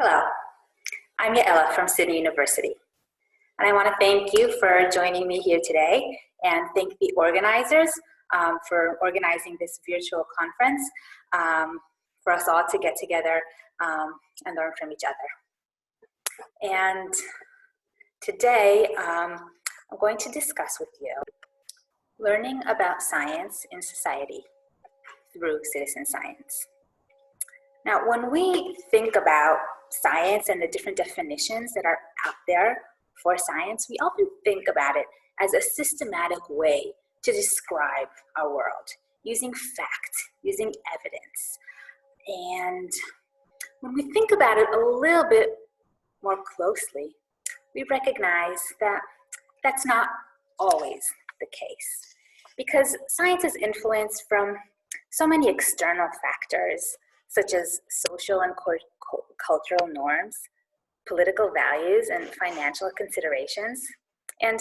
Hello, I'm Yaela from Sydney University, and I want to thank you for joining me here today and thank the organizers for organizing this virtual conference for us all to get together and learn from each other. And today, I'm going to discuss with you learning about science in society through citizen science. Now, when we think about science and the different definitions that are out there for science, we often think about it as a systematic way to describe our world, using fact, using evidence. And when we think about it a little bit more closely, we recognize that that's not always the case, because science is influenced from so many external factors, such as social and cultural norms, political values, and financial considerations. And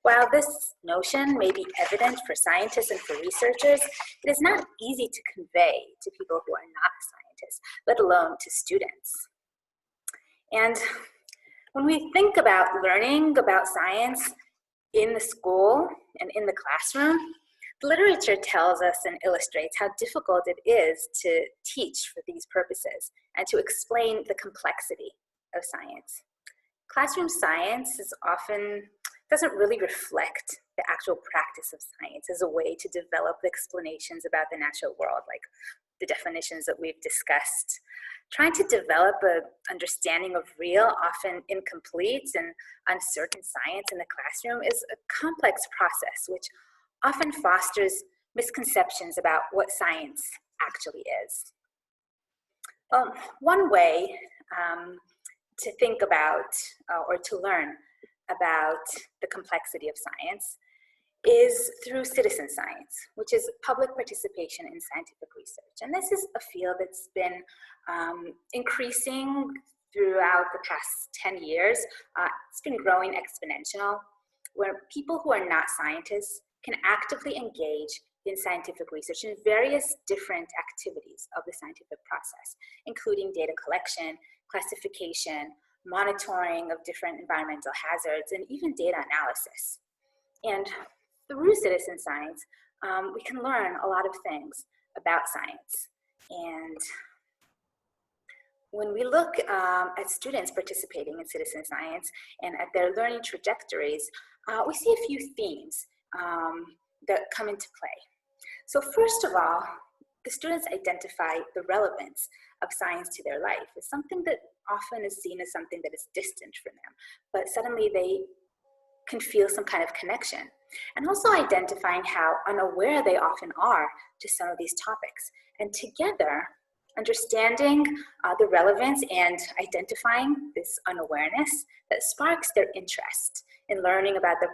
while this notion may be evident for scientists and for researchers, it is not easy to convey to people who are not scientists, let alone to students. And when we think about learning about science in the school and in the classroom, the literature tells us and illustrates how difficult it is to teach for these purposes and to explain the complexity of science. Classroom science doesn't really reflect the actual practice of science as a way to develop explanations about the natural world, like the definitions that we've discussed. Trying to develop an understanding of real, often incomplete and uncertain science in the classroom is a complex process, which often fosters misconceptions about what science actually is. Well, one way to think about or to learn about the complexity of science is through citizen science, which is public participation in scientific research. And this is a field that's been increasing throughout the past 10 years. It's been growing exponential, where people who are not scientists can actively engage in scientific research in various different activities of the scientific process, including data collection, classification, monitoring of different environmental hazards, and even data analysis. And through citizen science, we can learn a lot of things about science. And when we look at students participating in citizen science and at their learning trajectories, we see a few themes that come into play. So first of all, the students identify the relevance of science to their life as something that often is seen as something that is distant from them, but suddenly they can feel some kind of connection. And also identifying how unaware they often are to some of these topics. And together, understanding the relevance and identifying this unawareness that sparks their interest in learning about the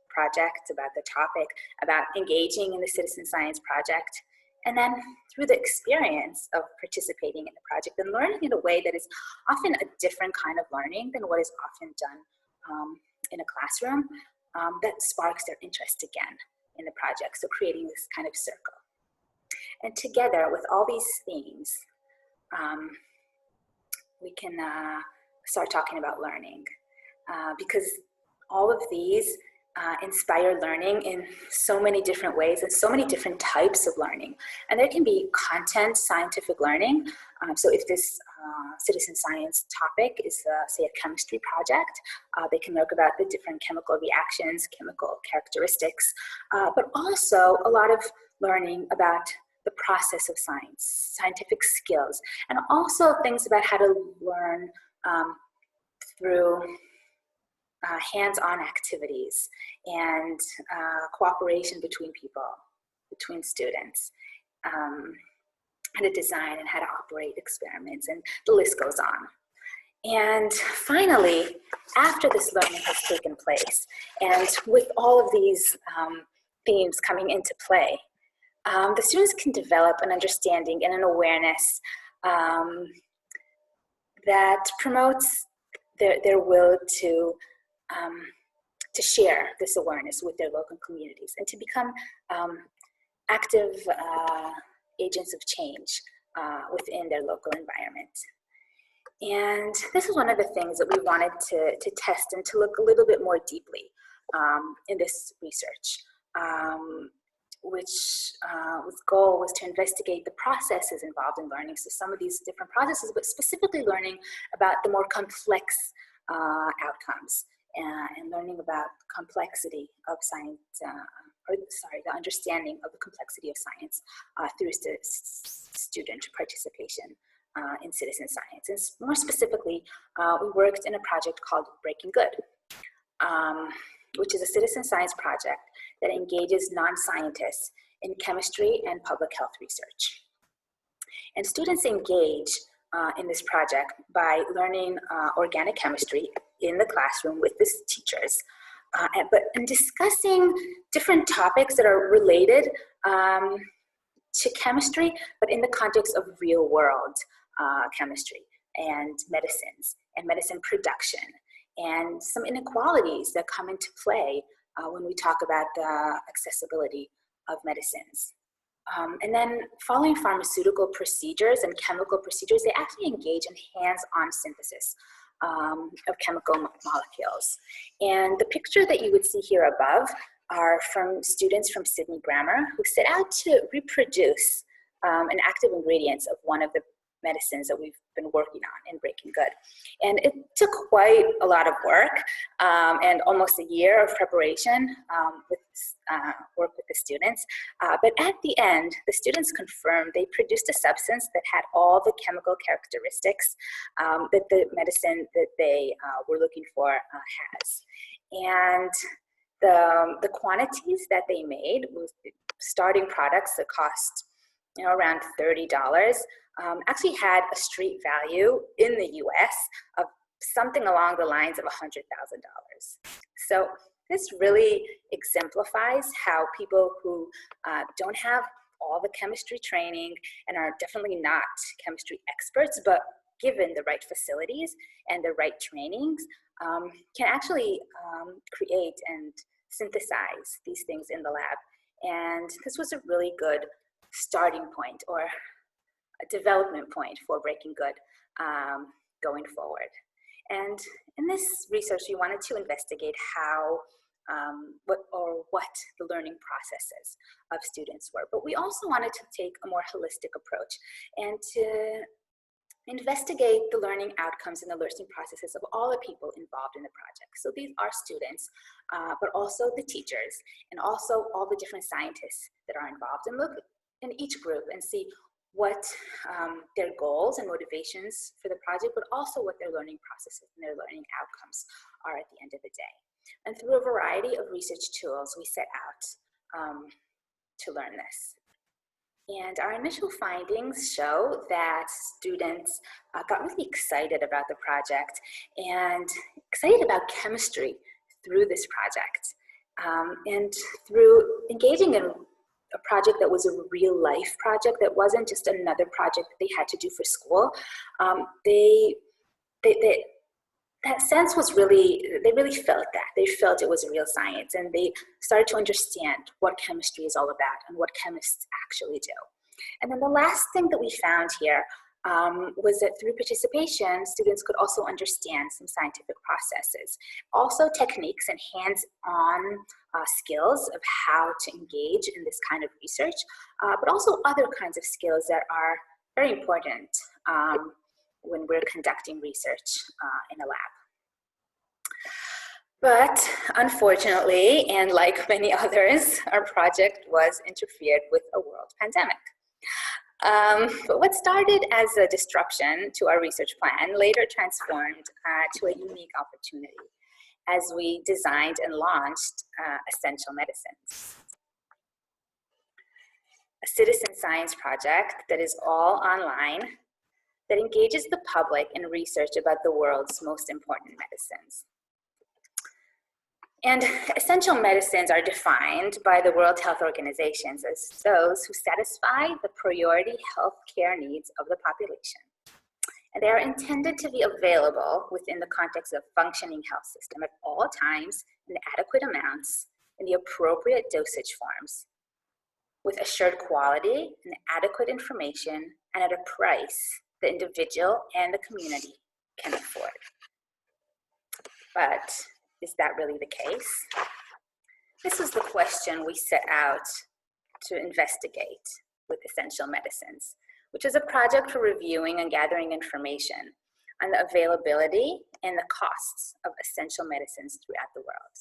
project, about the topic, about engaging in the citizen science project, and then through the experience of participating in the project and learning in a way that is often a different kind of learning than what is often done in a classroom, that sparks their interest again in the project, so creating this kind of circle. And together with all these themes, we can start talking about learning, because all of these inspire learning in so many different ways and so many different types of learning. And there can be content scientific learning. So if this citizen science topic is, say, a chemistry project, they can learn about the different chemical reactions, chemical characteristics, but also a lot of learning about the process of science, scientific skills, and also things about how to learn through hands-on activities and cooperation between people, between students, how to design and how to operate experiments, and the list goes on. And finally, after this learning has taken place, and with all of these themes coming into play, the students can develop an understanding and an awareness that promotes their will to share this awareness with their local communities and to become active agents of change within their local environment. And this is one of the things that we wanted to test and to look a little bit more deeply in this research, which goal was to investigate the processes involved in learning. So some of these different processes, but specifically learning about the more complex outcomes and learning about complexity of science, the understanding of the complexity of science through student participation in citizen science. And more specifically, we worked in a project called Breaking Good, which is a citizen science project that engages non-scientists in chemistry and public health research. And students engage in this project by learning organic chemistry in the classroom with the teachers, and discussing different topics that are related to chemistry, but in the context of real world chemistry and medicine production, and some inequalities that come into play when we talk about the accessibility of medicines. And then following pharmaceutical procedures and chemical procedures, they actually engage in hands-on synthesis of chemical molecules. And the picture that you would see here above are from students from Sydney Grammar who set out to reproduce an active ingredients of one of the medicines that we've been working on in Breaking Good. And it took quite a lot of work and almost a year of preparation with work with the students. But at the end, the students confirmed they produced a substance that had all the chemical characteristics that the medicine that they were looking for has. And the quantities that they made was starting products that cost around $30, actually had a street value in the US of something along the lines of $100,000. So this really exemplifies how people who don't have all the chemistry training and are definitely not chemistry experts, but given the right facilities and the right trainings, can actually create and synthesize these things in the lab. And this was a really good starting point or a development point for Breaking Good going forward. And in this research, we wanted to investigate how what the learning processes of students were. But we also wanted to take a more holistic approach and to investigate the learning outcomes and the learning processes of all the people involved in the project. So these are students, but also the teachers, and also all the different scientists that are involved, and look in each group and see what their goals and motivations for the project, but also what their learning processes and their learning outcomes are at the end of the day. And through a variety of research tools, we set out to learn this. And our initial findings show that students got really excited about the project and excited about chemistry through this project. And through engaging in a project that was a real life project, that wasn't just another project that they had to do for school, that sense was really, they really felt that. They felt it was real science, and they started to understand what chemistry is all about and what chemists actually do. And then the last thing that we found here was that through participation, students could also understand some scientific processes, also techniques and hands-on skills of how to engage in this kind of research, but also other kinds of skills that are very important when we're conducting research in a lab. But unfortunately, and like many others, our project was interfered with a world pandemic. But what started as a disruption to our research plan later transformed to a unique opportunity as we designed and launched Essential Medicines, a citizen science project that is all online, that engages the public in research about the world's most important medicines. And essential medicines are defined by the World Health Organization as those who satisfy the priority health care needs of the population. And they are intended to be available within the context of functioning health system at all times in adequate amounts in the appropriate dosage forms, with assured quality and adequate information, and at a price the individual and the community can afford. But is that really the case? This was the question we set out to investigate with Essential Medicines, which is a project for reviewing and gathering information on the availability and the costs of essential medicines throughout the world.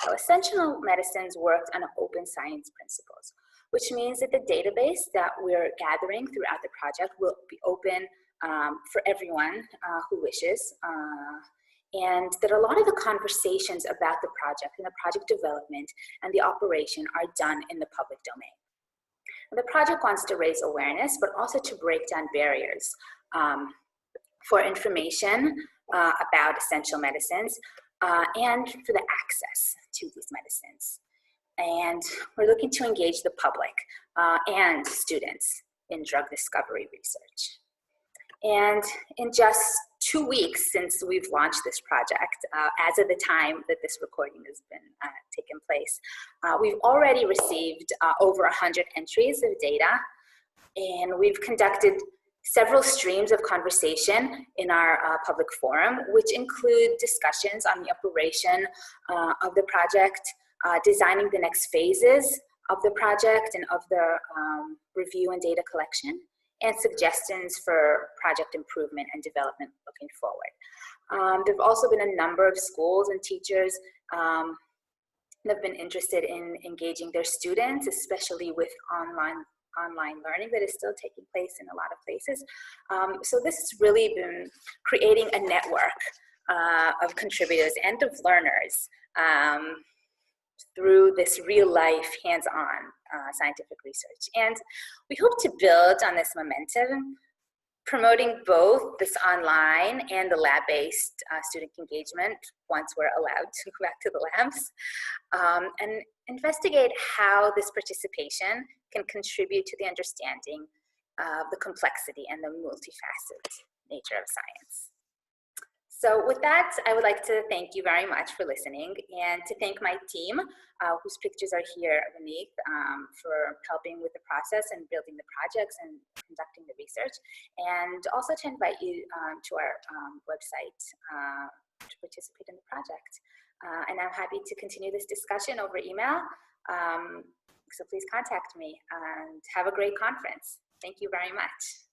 So Essential Medicines worked on open science principles, which means that the database that we're gathering throughout the project will be open for everyone who wishes, and that a lot of the conversations about the project and the project development and the operation are done in the public domain. And the project wants to raise awareness, but also to break down barriers for information about essential medicines and for the access to these medicines. And we're looking to engage the public and students in drug discovery research. And in just 2 weeks since we've launched this project, as of the time that this recording has been taken place, we've already received over 100 entries of data, and we've conducted several streams of conversation in our public forum, which include discussions on the operation of the project, designing the next phases of the project and of the review and data collection, and suggestions for project improvement and development looking forward. There have also been a number of schools and teachers that have been interested in engaging their students, especially with online learning that is still taking place in a lot of places. So this has really been creating a network of contributors and of learners through this real-life, hands-on scientific research. And we hope to build on this momentum, promoting both this online and the lab-based student engagement once we're allowed to go back to the labs, and investigate how this participation can contribute to the understanding of the complexity and the multifaceted nature of science. So with that, I would like to thank you very much for listening, and to thank my team, whose pictures are here beneath, for helping with the process and building the projects and conducting the research, and also to invite you to our website to participate in the project. And I'm happy to continue this discussion over email, so please contact me, and have a great conference. Thank you very much.